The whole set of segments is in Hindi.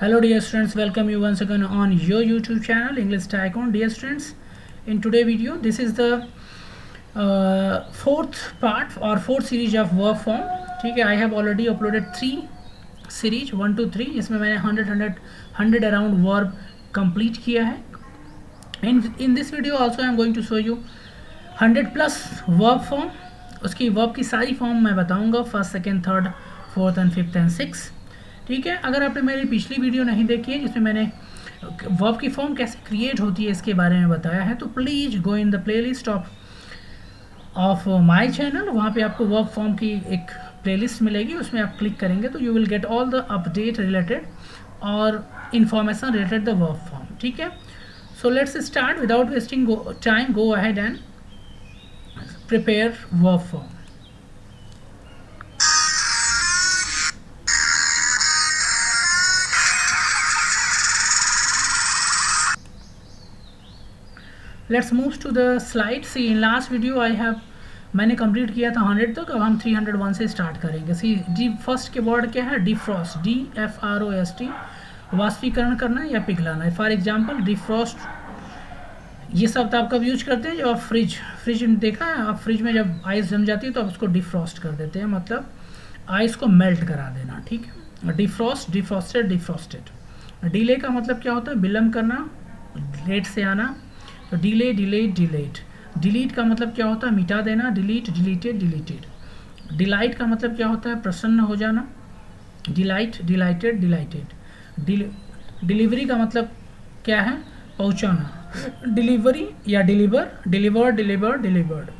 Hello dear students, welcome you once again on your YouTube channel English Tycoon. Dear students, in today's video this is the fourth part or fourth series of verb form. ठीक है, I have already uploaded 3 series 1 to 3. इसमें मैंने 100 around verb complete किया है. In this video also I am going to show you 100 plus verb form. उसकी verb की सारी form मैं बताऊंगा, first second third fourth and fifth and six. ठीक है, अगर आपने मेरी पिछली वीडियो नहीं देखी है जिसमें मैंने वर्ब की फॉर्म कैसे क्रिएट होती है इसके बारे में बताया है, तो please go in the playlist of my channel. वहाँ पे आपको वर्ब फॉर्म की एक प्लेलिस्ट मिलेगी, उसमें आप क्लिक करेंगे तो you will get all the update related और information related the verb form. ठीक है, so let's start without wasting time. Go ahead and prepare verb form. Let's move to the slide. See in last video मैंने कंप्लीट किया था 100 तक. अब हम 301 से स्टार्ट करेंगे. सी डी फर्स्ट के वर्ड क्या है? डिफ्रॉस्ट. DFROST. वाष्पीकरण करना या पिघलाना है. फॉर एग्जांपल डिफ्रॉस्ट, ये शब्द आप कब यूज करते हैं? जब आप फ्रिज देखा है आप, फ्रिज में जब आइस जम जाती है तो आप उसको डिफ्रॉस्ट कर देते हैं, मतलब आइस को मेल्ट करा देना. ठीक है, डिफ्रॉस्ट, डिफ्रॉस्टेड, डिफ्रॉस्टेड. डिले का मतलब क्या होता है? विलम्ब करना, लेट से आना. तो डिले, डिलेड, डिलेड. डिलीट का मतलब क्या होता है? मिटा देना. Delete, deleted, deleted. डिलाइट का मतलब क्या होता है? प्रसन्न हो जाना. Delight, dilated, dilated. डिलीवरी का मतलब क्या है? पहुंचाना. डिलीवरी या deliver, deliver, deliver, delivered.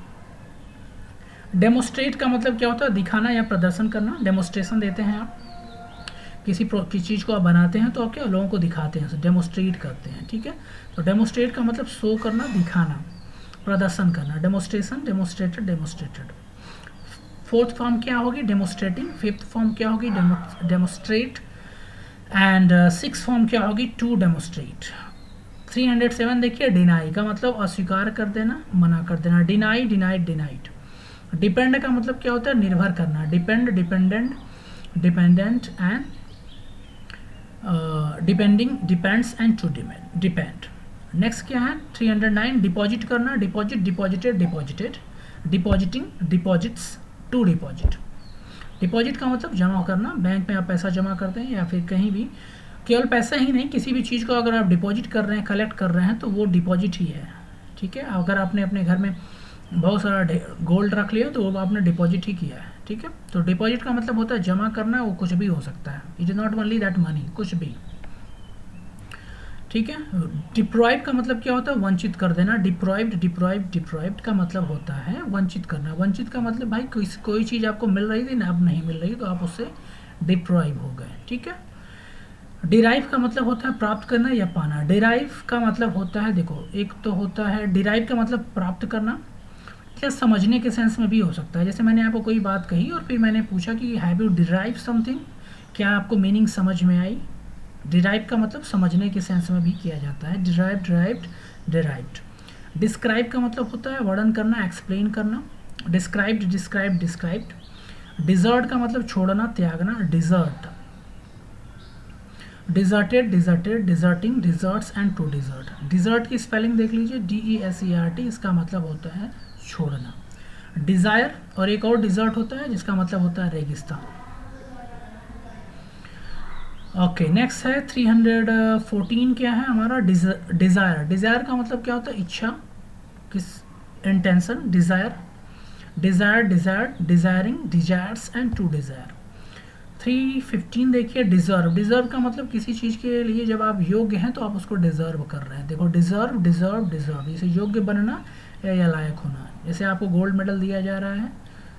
Demonstrate का मतलब क्या होता है? दिखाना या प्रदर्शन करना. डेमोस्ट्रेशन देते हैं आप, किसी चीज़ को आप बनाते हैं तो आप क्या लोगों को दिखाते हैं, डेमोस्ट्रेट करते हैं. ठीक है, तो डेमोस्ट्रेट का मतलब शो करना, दिखाना, प्रदर्शन करना. Demonstration, demonstrated, demonstrated. Fourth form क्या होगी? डेमोस्ट्रेटिंग. फिफ्थ फॉर्म क्या होगी? डेमोस्ट्रेट. एंड सिक्स फॉर्म क्या होगी? To demonstrate. 307 देखिए, डिनाई का मतलब अस्वीकार कर देना, मना कर देना. Deny, denied, denied. डिपेंड का मतलब क्या होता है? निर्भर करना. Depend, dependent, dependent and depending, depends and to depend. Next क्या है? 309 डिपॉजिट करना. Deposit, deposited, deposited. Depositing, deposits, to deposit. Deposit का मतलब जमा करना. बैंक में आप पैसा जमा करते हैं या फिर कहीं भी. केवल पैसा ही नहीं, किसी भी चीज़ को अगर आप डिपॉजिट कर रहे हैं, कलेक्ट कर रहे हैं तो वो डिपॉजिट ही है. ठीक है, अगर आपने अपने घर में बहुत सारा गोल्ड रख लिया तो वो आपने डिपॉजिट ही किया है. ठीक है, तो डिपॉजिट का मतलब होता है जमा करना. वो कुछ भी हो सकता है. It is not only that money, कुछ भी. ठीक है, डिप्राइव का मतलब क्या होता है? वंचित कर देना. डिप्राइव्ड, डिप्राइव्ड, डिप्राइव्ड का मतलब होता है वंचित करना. वंचित का मतलब भाई कोई चीज़ आपको मिल रही थी ना, अब नहीं मिल रही तो आप उससे डिप्राइव हो गए. ठीक है, डिराइव का मतलब होता है प्राप्त करना या पाना. डिराइव का मतलब होता है, देखो एक तो होता है डिराइव का मतलब प्राप्त करना, क्या समझने के सेंस में भी हो सकता है. जैसे मैंने आपको कोई बात कही और फिर मैंने पूछा कि हैव यू डिराइव समथिंग, क्या आपको मीनिंग समझ में आई. डिराइव का मतलब समझने के सेंस में भी किया जाता है. Derive, derived, derived. डिस्क्राइब का मतलब होता है वर्णन करना, एक्सप्लेन करना. Described, describe, described. डिजर्ट का मतलब छोड़ना, त्यागना. Desert. Deserted, deserted, deserting, deserts and to desert. Desert की स्पेलिंग देख लीजिए, DESERT. इसका मतलब होता है छोड़ना. डिज़ायर. और एक और डिजर्ट होता है जिसका मतलब होता है रेगिस्तान. ओके, नेक्स्ट है 314. क्या है हमारा? डिज़ायर. डिज़ायर का मतलब क्या होता है? इच्छा, किस intention. Desire, desire, desired, desiring, desires and to desire. 315 देखिए, डिज़र्व. डिज़र्व का मतलब किसी चीज़ के लिए जब आप योग्य हैं तो आप उसको डिज़र्व कर रहे हैं. देखो डिज़र्व, डिज़र्व, डिज़र्व. जैसे योग्य बनना या लायक होना. जैसे आपको गोल्ड मेडल दिया जा रहा है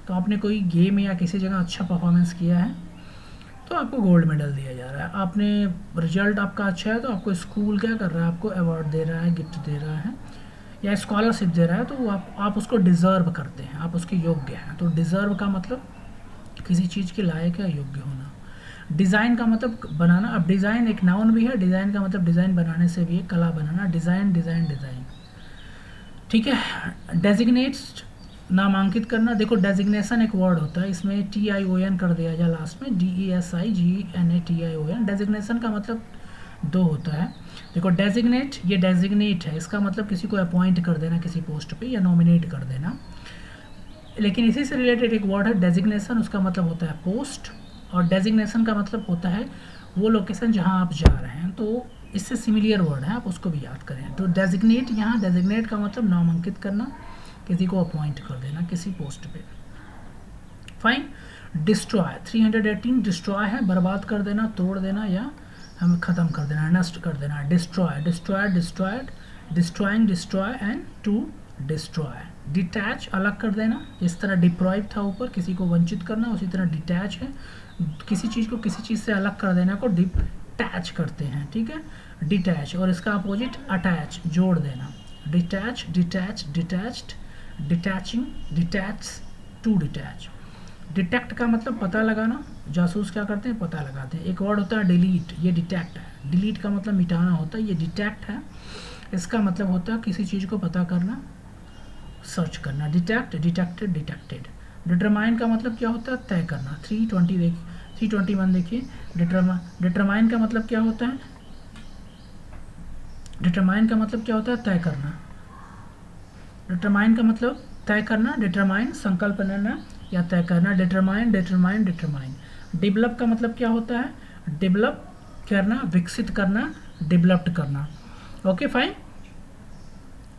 तो आपने कोई गेम या किसी जगह अच्छा परफॉर्मेंस किया है तो आपको गोल्ड मेडल दिया जा रहा है. आपने रिजल्ट आपका अच्छा है तो आपको स्कूल क्या कर रहा है? आपको अवार्ड दे रहा है, गिफ्ट दे रहा है या स्कॉलरशिप दे रहा है, तो आप उसको डिज़र्व करते हैं, आप उसके योग्य हैं. तो डिज़र्व का मतलब किसी चीज़ के लायक या योग्य होना. डिज़ाइन का मतलब बनाना. अब डिज़ाइन एक नाउन भी है. डिज़ाइन का मतलब डिज़ाइन बनाने से भी है, कला बनाना. Design, design, design. ठीक है, डेजिग्नेट्स नामांकित करना, देखो डेजिग्नेशन एक वर्ड होता है, इसमें TION कर दिया जाए लास्ट में, DESIGNATION। डेजिग्नेशन का मतलब दो होता है। देखो डेजिग्नेट, ये डेजिग्नेट है, इसका मतलब किसी को अपॉइंट कर देना किसी पोस्ट पे या नॉमिनेट कर देना। लेकिन इसी से रिलेटेड एक वर्ड है डेजिग्नेशन, उसका मतलब होता है पोस्ट, और डेजिग्नेशन का मतलब होता है वो लोकेशन जहाँ आप जा रहे हैं। तो इससे सिमिलियर वर्ड है, आप उसको भी याद करें। तो डेजिग्नेट, यहाँ डेजिग्नेट का मतलब नामांकित करना, किसी को अपॉइंट कर देना किसी पोस्ट पे। फाइन। डिस्ट्रॉय, 318 डिस्ट्रॉय है, बर्बाद कर देना, तोड़ देना या हम ख़त्म कर देना, नष्ट कर देना। Destroy, destroyed, destroyed, destroying, destroy and to destroy. Detach, अलग कर देना, जिस तरह डिप्राइव था ऊपर, किसी को वंचित करना, उसी तरह डिटैच है, किसी चीज़ को किसी चीज़ से अलग कर देना को डिटैच करते हैं, ठीक है, डिटैच। और इसका अपोजिट अटैच, जोड़ देना। Detach, detach, detached, detaching, detach, to detach. Detect का मतलब पता लगाना, जासूस क्या करते हैं, पता लगाते हैं। एक वर्ड होता है डिलीट, ये डिटेक्ट है। डिलीट का मतलब मिटाना होता है, ये डिटेक्ट है। इसका मतलब होता है किसी चीज़ को पता करना, सर्च करना। Detect, detected, detected. डिटरमाइन का मतलब क्या होता है, तय करना। 321 देखिए, डिटरमाइन का मतलब क्या होता है, डिटरमाइन का मतलब क्या होता है, तय करना। डिटरमाइन का मतलब तय करना, डिटरमाइन संकल्प लेना या तय करना। Determine, determine, determine. डेवलप का मतलब क्या होता है, डेवलप करना, विकसित करना, डेवलप्ड करना। Okay fine.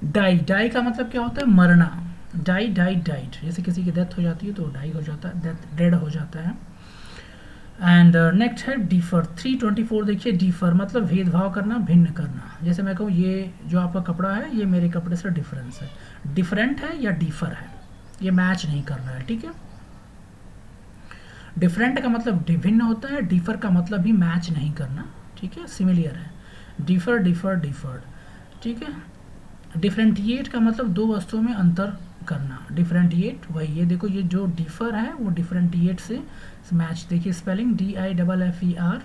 डाई, डाई का मतलब क्या होता है, मरना। डाई, डाइड, डाइड, जैसे किसी की डेथ हो जाती है तो डाई हो जाता है, डेथ, डेड हो जाता है। एंड नेक्स्ट है डिफर, 324 देखिए, डिफर मतलब भेदभाव करना, भिन्न करना। जैसे मैं कहूँ ये जो आपका कपड़ा है ये मेरे कपड़े से डिफरेंस है, डिफरेंट है या डिफर है, ये मैच नहीं कर रहा है, ठीक है। डिफरेंट का मतलब भिन्न होता है, डिफर का मतलब भी मैच नहीं करना, ठीक है, सिमिलियर है। डिफर, डिफर, डिफर्ड, ठीक है। डिफरेंटिएट का मतलब दो वस्तुओं में अंतर करना। डिफरेंटिएट वही, ये देखो ये जो डिफर है वो डिफरेंटिएट से मैच, देखिए स्पेलिंग DIFFER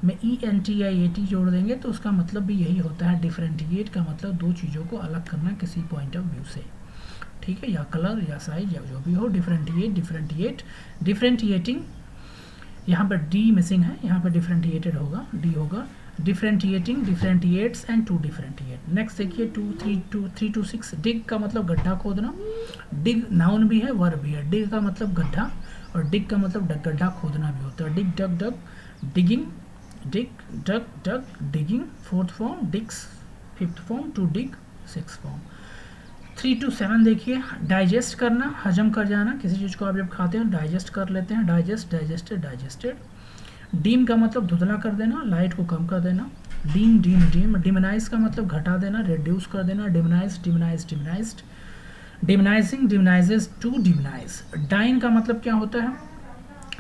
में ENTIAT जोड़ देंगे तो उसका मतलब भी यही होता है। डिफरेंटिएट का मतलब दो चीज़ों को अलग करना किसी पॉइंट ऑफ व्यू से, ठीक है, या कलर या साइज या जो भी हो। डिफरेंटिएट, डिफरेंटिएट, डिफरेंटिएटिंग, यहाँ पर D मिसिंग है, यहाँ पर डिफरेंटिएटेड होगा, D होगा। Differentiating, differentiates and to differentiate. Next देखिए 326, डिग का मतलब गड्ढा खोदना। डिग नाउन भी है, वर्ब भी है। डिग का मतलब गड्ढा और डिग का मतलब गड्ढा खोदना भी होता है। Dig, dug, dug, digging, dig, dug, dug, digging, fourth form, digs, fifth form, to dig, six form. 327 देखिए, डाइजेस्ट करना, हजम कर जाना, किसी चीज़ को आप जब खाते हैं डाइजेस्ट कर लेते हैं, डाइजेस्ट, डाइजेस्टेड, डाइजेस्टेड। डीम का मतलब धुंधला कर देना, लाइट को कम कर देना। Deem, deem, deem. डिमनाइज का मतलब घटा देना, रिड्यूस कर देना। डिमनाइज, डिमनाइज, डिमनाइज्ड, डिमनाइजिंग, डिमनाइजेस, टू डिमनाइज। डाइन का मतलब क्या होता है,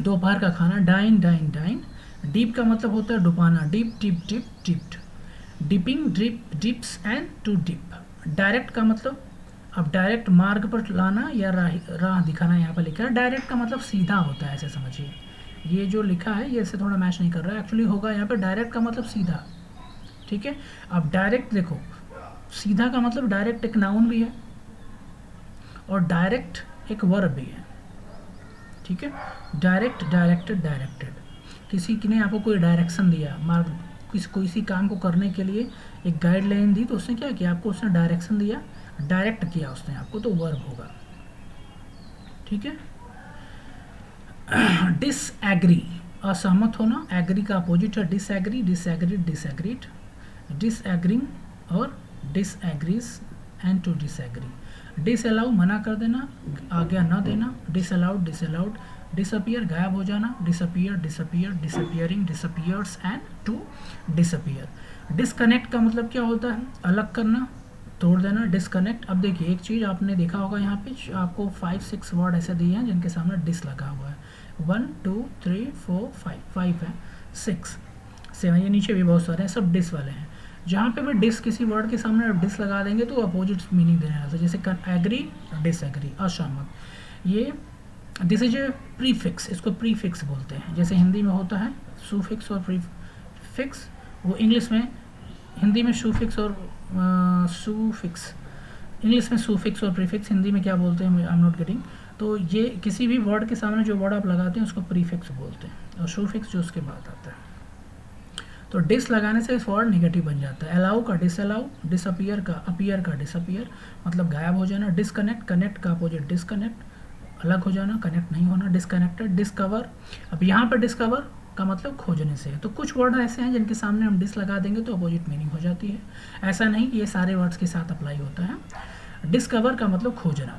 दोपहर का खाना। Dine, dine, dine. डीप का मतलब होता है डुबाना। Deep, dip, dip, dipped. Dipping, drip, dips and to dip. Direct का मतलब अब डायरेक्ट मार्ग पर लाना या राह दिखाना, यहाँ पर लिखा है। डायरेक्ट का मतलब सीधा होता है, ऐसे समझिए। ये जो लिखा है ये इससे थोड़ा मैच नहीं कर रहा है, एक्चुअली होगा यहाँ पे डायरेक्ट का मतलब सीधा, ठीक है। अब डायरेक्ट देखो, सीधा का मतलब डायरेक्ट एक नाउन भी है और डायरेक्ट एक वर्ब भी है, ठीक है। Direct, directed, directed. किसी ने आपको कोई डायरेक्शन दिया, मार्ग किसी काम को करने के लिए एक गाइडलाइन दी, तो उसने क्या किया, आपको उसने डायरेक्शन दिया, डायरेक्ट किया उसने आपको, तो वर्ब होगा, ठीक है। डिसएग्री, असहमत होना। एग्री का अपोजिट है डिसएग्री, डिसएग्रीड, डिसएग्रीड। डिसएग्रिंग और disagrees and to disagree. Disallow, मना कर देना, आज्ञा न देना। Disallowed, disallowed. डिसअपियर, गायब हो जाना। Disappear, disappear, disappearing, disappears and to disappear. Disconnect का मतलब क्या होता है, अलग करना, तोड़ देना। डिसकनेक्ट। अब देखिए एक चीज़ आपने देखा होगा, यहाँ पे आपको 5-6 वर्ड ऐसे दिए हैं जिनके सामने डिस लगा हुआ है। 1 2 3 4 5 है, 6 7, ये नीचे भी बहुत सारे हैं, सब डिस वाले हैं। जहाँ पे भी डिस किसी वर्ड के सामने आप डिस लगा देंगे तो अपोजिट मीनिंग देने वाला है। जैसे एग्री, डिसएग्री, असहमत। ये दिस इज ए प्रीफिक्स, इसको प्रीफिक्स बोलते हैं। जैसे हिंदी में होता है सुफिक्स और प्रीफिक्स, वो इंग्लिश में, हिंदी में सुफिक्स और सुफिक्स, इंग्लिश में सुफिक्स और प्रीफिक्स, हिंदी में क्या बोलते हैं आई एम नॉट गेटिंग। तो ये किसी भी वर्ड के सामने जो वर्ड आप लगाते हैं उसको प्रीफिक्स बोलते हैं, और सुफिक्स जो उसके बाद आता है। तो डिस लगाने से इस वर्ड निगेटिव बन जाता है। अलाउ का डिसअलाउ, डिसअपियर का अपीयर का डिसअपियर, मतलब गायब हो जाना। डिसकनेक्ट, कनेक्ट का अपोजिट डिसकनेक्ट, अलग हो जाना, कनेक्ट नहीं होना। डिसकनेक्टेड, डिस्कवर, अब यहाँ पर डिस्कवर का मतलब खोजने से है। तो कुछ वर्ड ऐसे हैं जिनके सामने हम डिस लगा देंगे तो अपोजिट मीनिंग हो जाती है। ऐसा नहीं कि ये सारे वर्ड्स के साथ अप्लाई होता है। डिस्कवर का मतलब खोजना।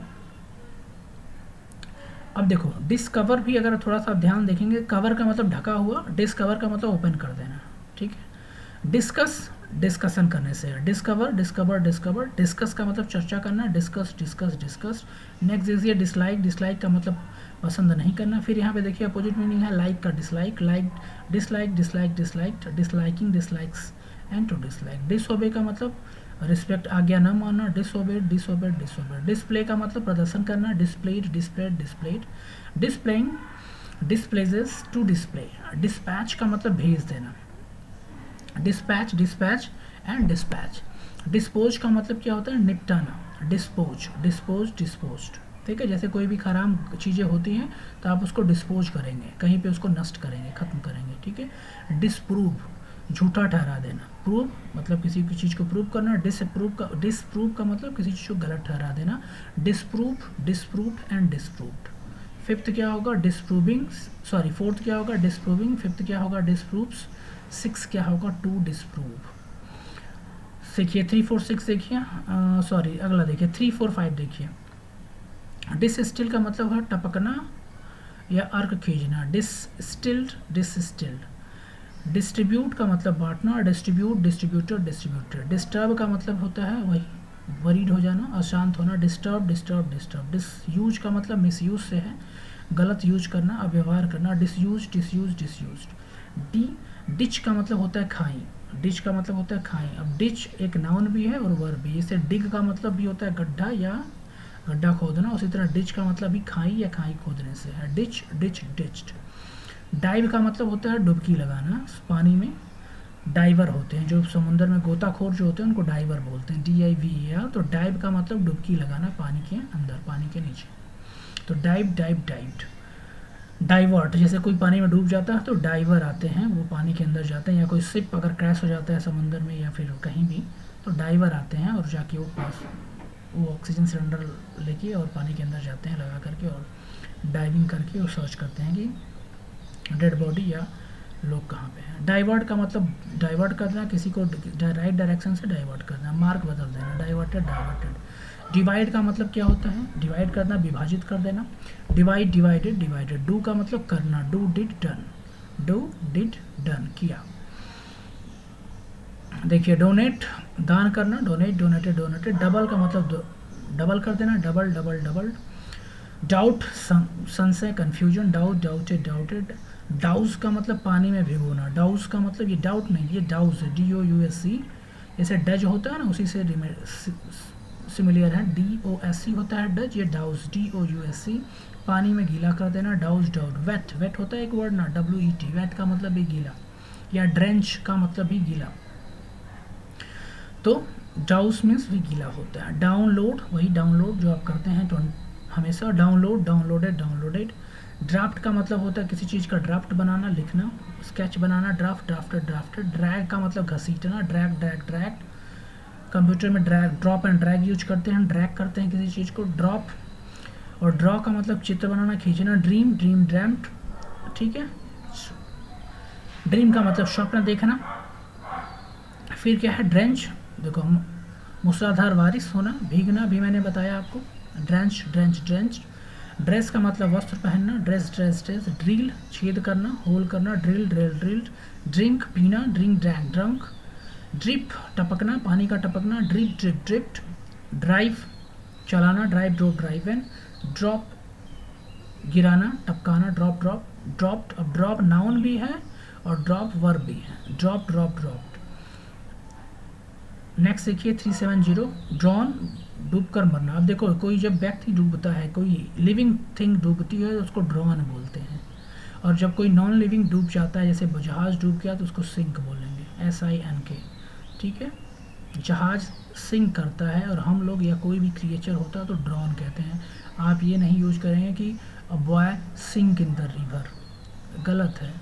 अब देखो डिस्कवर भी अगर थोड़ा सा ध्यान देखेंगे, कवर का मतलब ढका हुआ, डिस्कवर का मतलब ओपन कर देना, ठीक है। डिस्कस, डिस्कशन करने से है। डिस्कवर, डिस्कवर, डिस्कवर, डिस्कस का मतलब चर्चा करना, डिस्कस, डिस्कस, डिस्कस। नेक्स्ट देखिए डिसलाइक, डिसलाइक का मतलब पसंद नहीं करना। फिर यहाँ पे देखिए अपोजिट मीनिंग है लाइक का dislike, like, dislike, dislike, disliked, disliking, dislikes and to dislike. Disobey का मतलब रिस्पेक्ट, आज्ञा न मानना, डिसओबेड, डिसओबेड, डिसओबेड। डिस्प्ले का मतलब प्रदर्शन करना, displayed, displayed, displayed. Displaying, displays to display. Dispatch का मतलब भेज देना, dispatch, dispatch and dispatch. Dispose का मतलब क्या होता है, निपटाना, डिस्पोज, डिस्पोज, डिस्पोज्ड, ठीक है। जैसे कोई भी खराब चीज़ें होती हैं तो आप उसको डिस्पोज करेंगे, कहीं पे उसको नष्ट करेंगे, ख़त्म करेंगे, ठीक है। डिसप्रूव, झूठा ठहरा देना। प्रूव मतलब किसी की चीज़ को प्रूव करना। डिसप्रूव का मतलब किसी चीज़ को गलत ठहरा देना। Disprove, disprove and disproved. Fifth क्या होगा, डिसप्रूविंग, सॉरी फोर्थ क्या होगा, डिसप्रूविंग। फिफ्थ क्या होगा, डिसप्रूव्स। सिक्स क्या होगा, टू डिसप्रूव। देखिए 3 4 6 देखिए, सॉरी अगला देखिए 3 4 5 देखिए। डिसस्टिल का मतलब है टपकना या अर्क खींचना, डिसस्टिल्ड, डिसस्टिल्ड। डिस्ट्रीब्यूट का मतलब बांटना, डिस्ट्रीब्यूट, डिस्ट्रीब्यूटर, डिस्ट्रीब्यूटर। डिस्टर्ब का मतलब होता है वही वरीड हो जाना, अशांत होना, डिस्टर्ब, डिस्टर्ब, डिस्टर्ब। डिसयूज का मतलब मिसयूज से है, गलत यूज करना, अव्यवहार करना, डिसयूज, डिसयूज, डिसयूज्ड। डिच का मतलब होता है खाई, डिच का मतलब होता है खाई। अब डिच एक नाउन भी है और वर्ब भी। जैसे डिग का मतलब भी होता है गड्ढा या गड्ढा खोदना, उसी तरह डिच का मतलब भी खाई या खाई खोदने से है। Ditch, ditch, ditched. डाइव का मतलब होता है डुबकी लगाना, पानी में डाइवर होते हैं जो समुद्र में गोताखोर जो होते हैं उनको डाइवर बोलते हैं, DIVER। तो डाइव का मतलब डुबकी लगाना पानी के अंदर, पानी के नीचे। तो डाइव, डाइव, डाइव्ड। डाइवर्ट, जैसे कोई पानी में डूब जाता है तो डाइवर आते हैं, वो पानी के अंदर जाते हैं, या कोई शिप अगर क्रैश हो जाता है समुद्र में या फिर कहीं भी तो डाइवर आते हैं और जाके वो ऑक्सीजन सिलेंडर लेके और पानी के अंदर जाते हैं लगा करके, और डाइविंग करके और सर्च करते हैं कि डेड बॉडी या लोग कहाँ पे हैं। डाइवर्ट का मतलब डाइवर्ट करना, किसी को राइट डायरेक्शन से डाइवर्ट करना, मार्ग बदल देना, डाइवर्टेड, डाइवर्टेड। डिवाइड का मतलब क्या होता है, डिवाइड करना, विभाजित कर देना। Divide, divided, divided. डू का मतलब करना, do, did, done, do, did, done, किया। देखिए डोनेट, दान करना, डोनेट, डोनेटेड, डोनेटेड। डबल का मतलब डबल कर देना, डबल, डबल, डबल। डाउट, संशय, confusion, doubt, doubted, doubted. Douse का मतलब पानी में भिगोना, डाउज का मतलब ये डाउट नहीं, ये डाउज है, DOUSE। जैसे डज होता है ना उसी से सिमिलियर है, DOSE होता है डज, ये डाउज, DOUSE। पानी में गीला कर देना, डाउज, डाउट। वेट, वेट होता है एक वर्ड ना, WET, वेट का मतलब भी गीला, या ड्रेंच का मतलब भी गीला। तो डाउस मीन्स भी गीला होता है। डाउनलोड, वही डाउनलोड जो आप करते हैं तो हमेशा, डाउनलोड, डाउनलोडेड, डाउनलोडेड। ड्राफ्ट का मतलब होता है किसी चीज़ का ड्राफ्ट बनाना, लिखना, स्केच बनाना, ड्राफ्ट, ड्राफ्टेड, ड्राफ्टेड। ड्रैग का मतलब घसीटना, ड्रैग, ड्रैग, ड्रैग। कंप्यूटर में drag, drop and drag use करते हैं, ड्रैग करते हैं किसी चीज़ को, ड्रॉप। और ड्रॉ का मतलब चित्र बनाना, खींचना। ड्रीम, ड्रीम, ड्रैम्ड, ठीक है। ड्रीम का मतलब स्वप्न देखना। फिर क्या है, ड्रेंच, देखो मूसलाधार बारिश होना, भीगना भी मैंने बताया आपको, ड्रेंच, ड्रेंच, ड्रेंच। ड्रेस का मतलब वस्त्र पहनना, ड्रेस, ड्रेस, ड्रेस। ड्रिल, छेद करना, होल करना, ड्रिल, ड्रिल, ड्रिल्ड। ड्रिंक, पीना, ड्रिंक, ड्रैंक, ड्रंक। ड्रिप, टपकना, पानी का टपकना, ड्रिप, ड्रिप, ड्रिप्ड। ड्राइव, चलाना, ड्राइव, ड्रॉप, ड्राइवन। ड्रॉप, गिराना, टपकाना, ड्रॉप, ड्रॉप, ड्रॉप्ड। अब ड्रॉप नाउन भी है और ड्रॉप वर्ब भी है, ड्रॉप, ड्रॉप, ड्रॉप्ड। नेक्स्ट देखिए 370, ड्रॉन, डूब कर मरना। अब देखो कोई जब व्यक्ति डूबता है, कोई लिविंग थिंग डूबती है तो उसको ड्रॉन बोलते हैं, और जब कोई नॉन लिविंग डूब जाता है, जैसे जहाज डूब गया तो उसको सिंक बोलेंगे, SINK, ठीक है। जहाज सिंक करता है, और हम लोग या कोई भी क्रिएचर होता है तो ड्रॉन कहते हैं। आप ये नहीं यूज करेंगे कि a boy sink in the river, गलत है।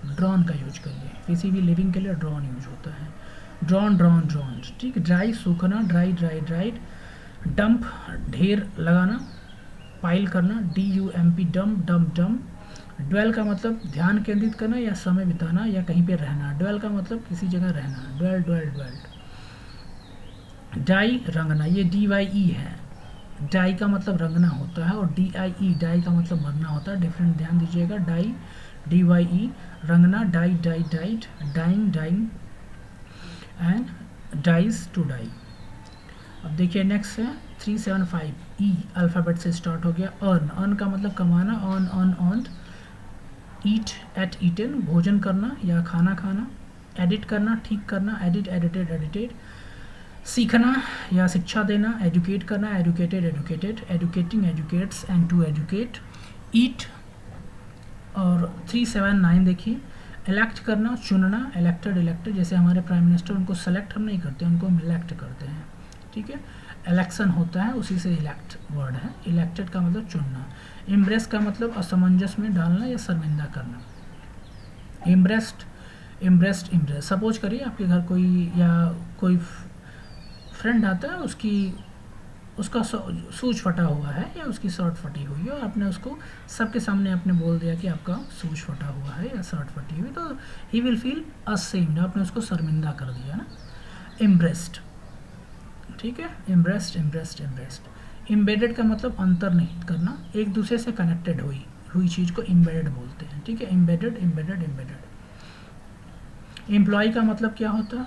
ड्रॉन का यूज करिए, किसी भी लिविंग के लिए ड्रॉन यूज होता है। ड्रॉन ड्रॉन ड्रॉन, ठीक है। ड्राई सूखना, ड्राई ड्राई ड्राइड। डंप ढेर लगाना, पाइल करना, DUMP dump dump dump. Dwell का मतलब ध्यान केंद्रित करना या समय बिताना या कहीं पे रहना। ड्वेल का मतलब किसी जगह रहना, ड्वेल ड्वेल ड्वेल। डाई रंगना, ये DYE है। डाई का मतलब रंगना होता है, और DIE डाई का मतलब मरना होता है। डिफरेंट ध्यान दीजिएगा। डाई DYE रंगना, dye dye dyed, dyeing dyeing and dyes to dye. अब देखिए नेक्स्ट है 375 E, अल्फ़ाबेट से स्टार्ट हो गया। अर्न, अर्न का मतलब कमाना, earn earn earn. Eat ate eaten, भोजन करना या खाना खाना। एडिट करना, ठीक करना, एडिट एडिटेड एडिटेड। सीखना या शिक्षा देना, एजुकेट करना, educated educated, educating educates and to educate. Eat. और 379 देखिए, इलेक्ट करना, चुनना, इलेक्टेड इलेक्टेड। जैसे हमारे प्राइम मिनिस्टर, उनको सेलेक्ट हम नहीं करते, उनको हम इलेक्ट करते हैं, ठीक है। इलेक्शन होता है, उसी से इलेक्ट वर्ड है। इलेक्टेड का मतलब चुनना। इम्ब्रेस का मतलब असमंजस में डालना या शर्मिंदा करना। इम्ब्रेस्ड इम्ब्रेस्ड इम्ब्रेस। सपोज करिए आपके घर कोई फ्रेंड आता है, उसका शूज फटा हुआ है या उसकी शर्ट फटी हुई है, और आपने उसको सबके सामने आपने बोल दिया कि आपका शूज फटा हुआ है या शर्ट फटी हुई, तो ही विल फील असेम्ड, आपने उसको शर्मिंदा कर दिया ना। इम्ब्रेस्ड, ठीक है। इम्ब्रेस्ड इम्ब्रेस्ड इम्ब्रेस्ड। एम्बेडेड का मतलब अंतर्निहित करना, एक दूसरे से कनेक्टेड हुई चीज़ को एम्बेडेड बोलते हैं, ठीक है। Embedded embedded embedded. एम्प्लॉय का मतलब क्या होता है?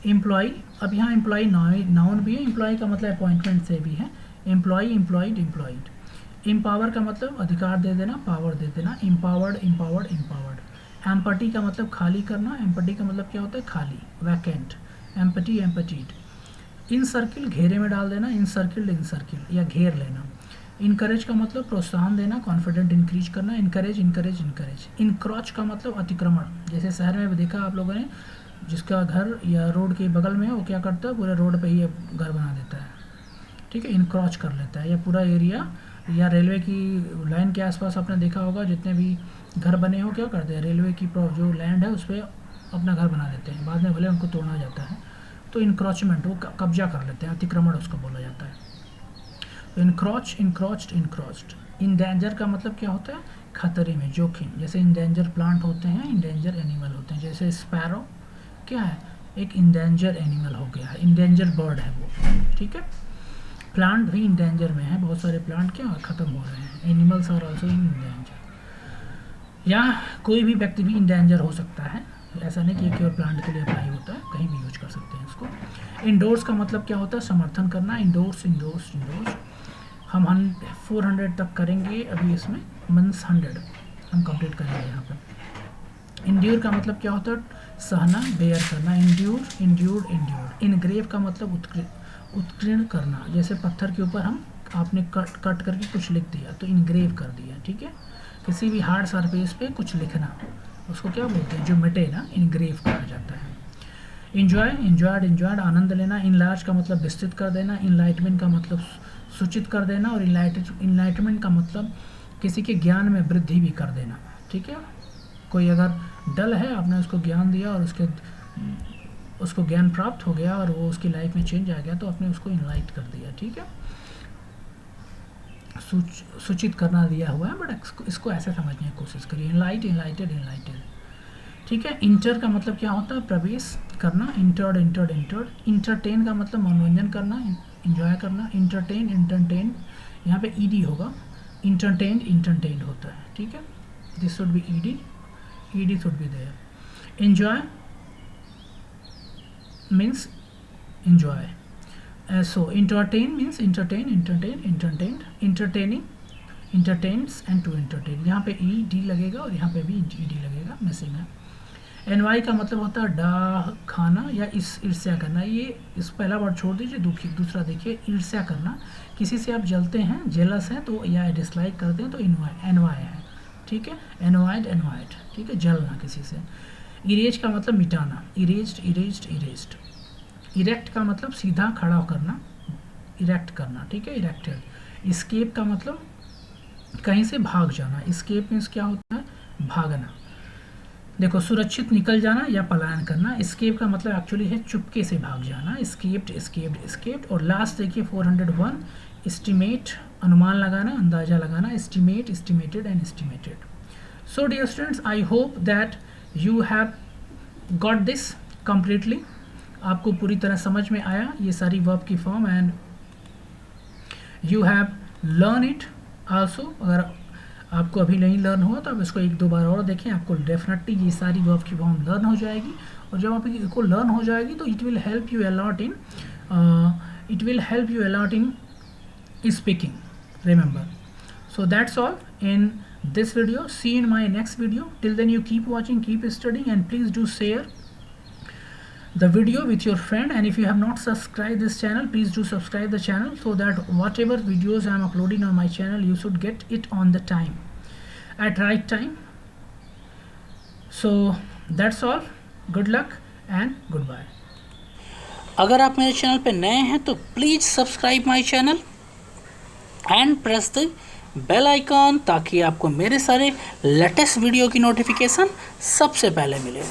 एम्प्लॉय, अब यहाँ एम्प्लॉय नाउन भी है, एम्प्लॉय का मतलब अपॉइंटमेंट से भी है। Employ, employed, employed. एम्पावर का मतलब अधिकार दे देना, पावर दे देना। Empowered empowered empowered. एम्पटी का मतलब खाली करना, एम्पटी का मतलब क्या होता है? खाली, वैकेंट। एम्पटी एम्पटीड। इन सर्किल, घेरे में डाल देना, इन सर्किल इन सर्किल या घेर लेना। इनकरेज का मतलब प्रोत्साहन देना, कॉन्फिडेंट इंक्रीज करना। Encourage encourage encourage. इनक्रॉच का मतलब अतिक्रमण, जैसे शहर में देखा आप लोगों ने, जिसका घर या रोड के बगल में है वो क्या करता है, पूरे रोड पे ही घर बना देता है, ठीक है। इनक्रॉच कर लेता है, या पूरा एरिया या रेलवे की लाइन के आसपास आपने देखा होगा, जितने भी घर बने हो क्या करते हैं, रेलवे की जो लैंड है उस पर अपना घर बना देते हैं, बाद में भले उनको तोड़ना जाता है, तो इनक्रॉचमेंट, वो कब्जा कर लेते हैं, अतिक्रमण उसको बोला जाता है। तो इनक्रॉच, इनक्रॉच्ड, इनक्रॉच्ड। इंडेंजर का मतलब क्या होता है? खतरे में, जोखिम। जैसे इंडेंजर प्लांट होते हैं, इंडेंजर एनिमल होते हैं। जैसे स्पैरो क्या है? एक इंडेंजर एनिमल हो गया है, इंडेंजर बर्ड है वो, ठीक है। प्लांट भी इंडेंजर में है, बहुत सारे प्लांट क्या ख़त्म हो रहे हैं। Animals are also in endanger. या कोई भी व्यक्ति भी इंडेंजर हो सकता है, ऐसा नहीं कि केवल प्लांट के लिए अप्लाई होता है, कहीं भी यूज कर सकते हैं इसको। इंडोर्स का मतलब क्या होता है? समर्थन करना। Endorse endorse endorse. हम 400 तक करेंगे अभी, इसमें मीन्स 100 हम कंप्लीट करेंगे यहाँ पर। इंड्यूर का मतलब क्या होता है? सहना, बेयर करना। इंड्यूर इंड्यूर्ड इंड्यूर्ड। इनग्रेव का मतलब उत्कीर्ण करना, जैसे पत्थर के ऊपर आपने कट करके कुछ लिख दिया तो इनग्रेव कर दिया, ठीक है। किसी भी हार्ड सरफेस पे कुछ लिखना, उसको क्या बोलते हैं? जो मिटे ना, इनग्रेव कहा जाता है। इंजॉय, इंजॉयड इंजॉयड, आनंद लेना। इनलार्ज का मतलब विस्तृत कर देना। इनलाइटमेंट का मतलब सूचित कर देना, और इनलाइटमेंट का मतलब किसी के ज्ञान में वृद्धि भी कर देना, ठीक है। कोई अगर डल है, आपने उसको ज्ञान दिया और उसको ज्ञान प्राप्त हो गया और वो उसकी लाइफ में चेंज आ गया, तो आपने उसको इनलाइट कर दिया, ठीक है। सूचित करना दिया हुआ है, बट इसको ऐसे समझने की कोशिश करिए। इनलाइट, इनलाइटेड, इनलाइटेड, ठीक है। इंटर का मतलब क्या होता है? प्रवेश करना। Entered entered entered. इंटरटेन का मतलब मनोरंजन करना, इंजॉय करना। इंटरटेन इंटरटेन, यहाँ पे ईडी होगा। इंटरटेन इंटरटेन्ड होता है, ठीक है। This should be ED should be there. Enjoy means enjoy. So entertain means entertain, entertaining, entertains and to entertain. यहाँ पे ed लगेगा और यहाँ पे भी ed लगेगा, मिसिंग है। एनवाई का मतलब होता है डाह खाना या ईर्ष्या करना। ये इस पहला वर्ड छोड़ दीजिए, दूसरा देखिए, ईर्ष्या करना। किसी से आप जलते हैं, जेलस हैं, तो या डिसलाइक करते हैं, तो एनवाई है, ठीक है। एनवाइड एनवाइड, ठीक है, जलना किसी से। इरेज का मतलब मिटाना, इरेज्ड इरेज्ड इरेज्ड। इरेक्ट का मतलब सीधा खड़ा करना, इरेक्ट करना, ठीक है, इरेक्टेड। इस्केप का मतलब कहीं से भाग जाना, इस्केप मीन्स क्या होता है, भागना। देखो, सुरक्षित निकल जाना या पलायन करना। एस्केप का मतलब एक्चुअली है चुपके से भाग जाना, एस्केप्ड एस्केप्ड एस्केप्ड। और लास्ट देखिए 401, एस्टिमेट अनुमान लगाना, अंदाजा लगाना, estimate estimated and estimated. So dear students, I hope that you have got this completely. आपको पूरी तरह समझ में आया ये सारी वर्ब की form, and you have learn it also. अगर आपको अभी नहीं लर्न हुआ तो आप इसको एक दो बार और देखें, आपको डेफिनेटली ये सारी वर्ब की फॉर्म लर्न हो जाएगी। और जब आप इसको लर्न हो जाएगी तो it will help you a lot in speaking, remember. So that's all in this video. See you in my next video. Till then, you keep watching, keep studying, and please do share the video with your friend. And if you have not subscribed this channel, please do subscribe the channel, so that whatever videos I am uploading on my channel, you should get it on the time, at right time. So that's all. Good luck and goodbye. अगर आप मेरे चैनल पे नए हैं तो please subscribe my channel and press the bell icon, ताकि आपको मेरे सारे लेटेस्ट वीडियो की नोटिफिकेशन सबसे पहले मिले।